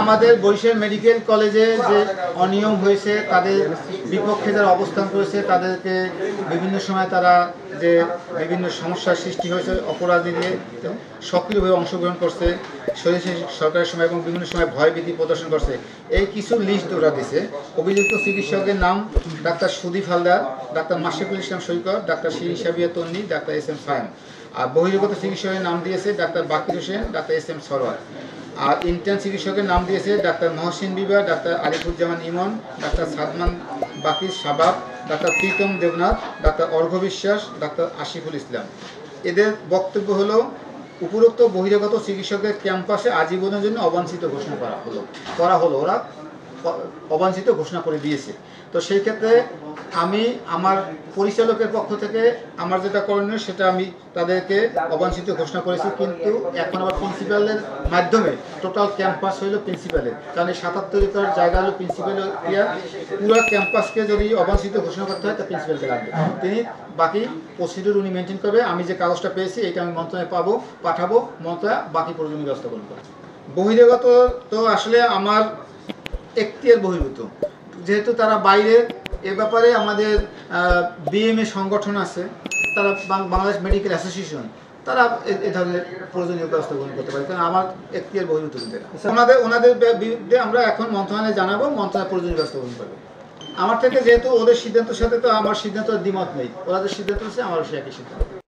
আমাদের বরিশাল মেডিকেল কলেজে যে অনিয়ম হয়েছে, তাদের বিপক্ষে যারা অবস্থান করেছে তাদেরকে বিভিন্ন সময় তারা যে বিভিন্ন সমস্যার সৃষ্টি হয়েছে, অপরাধী নিয়ে সক্রিয়ভাবে অংশগ্রহণ করছে, সরকারের সময় এবং বিভিন্ন সময় ভয়ভীতি প্রদর্শন করছে, এই কিছু লিস্ট ওরা দিছে। অভিযুক্ত চিকিৎসকের নাম doctor Sudip Haldar, doctor Mashraful Islam Saikat, doctor Shirin Sabia Tonni, doctor S M Fahim. আর বহিরাগত চিকিৎসকের নাম দিয়েছে doctor Bakir Hossain, doctor S M Sarwar. আর ইন্টার্ন চিকিৎসকের নাম দিয়েছে doctor Mohsin Biba, doctor Arifuzzaman Emon, doctor Sadman Bakir Shabab, doctor Pritam Debnath, doctor Arghya Biswas, doctor আশিফুল ইসলাম। এদের বক্তব্য হলো উপরোক্ত বহিরাগত চিকিৎসকের ক্যাম্পাসে আজীবনের জন্য অবাঞ্ছিত ঘোষণা করা হলো ওরা অবাঞ্ছিত ঘোষণা করে দিয়েছে। তো সেই ক্ষেত্রে আমি আমার পরিচালকের পক্ষ থেকে আমার যেটা করণীয় সেটা আমি তাদেরকে অবাঞ্ছিত ঘোষণা করেছি, কিন্তু এখন আবার প্রিন্সিপালের মাধ্যমে টোটাল ক্যাম্পাস হইল প্রিন্সিপালের, কারণ এই ৭৭ একর জায়গা হলো প্রিন্সিপালের ইয়া, পুরো ক্যাম্পাসকে যদি অবাঞ্ছিত ঘোষণা করতে হয় তা প্রিন্সিপালকে রাখবে, তিনি বাকি প্রসিডিউর উনি মেনটেন করবে। আমি যে কাগজটা পেয়েছি এটা আমি মন্ত্রণালয়ে পাঠাবো, মন্ত্রণালয় বাকি প্রয়োজনীয় ব্যবস্থা গ্রহণ করবে। বহিরাগত তো আসলে আমার এখতিয়ার বহির্ভূত, যেহেতু তারা বাইরে, এ ব্যাপারে আমাদের বিএমএ সংগঠন আছে, তারা বাংলাদেশ মেডিকেল অ্যাসোসিয়েশন, তারা এ ধরনের প্রয়োজনীয় ব্যবস্থা গ্রহণ করতে পারে, কারণ আমার এখতিয়ার বহির্ভূত। ওনাদের বিরুদ্ধে আমরা এখন মন্ত্রণালয়ে জানাবো, মন্ত্রণালয় প্রয়োজনীয় ব্যবস্থা গ্রহণ করবে। আমার থেকে যেহেতু ওদের সিদ্ধান্তের সাথে তো আমার সিদ্ধান্ত দ্বিমত নেই, ওদের সিদ্ধান্ত হচ্ছে আমারও সে একই সিদ্ধান্ত।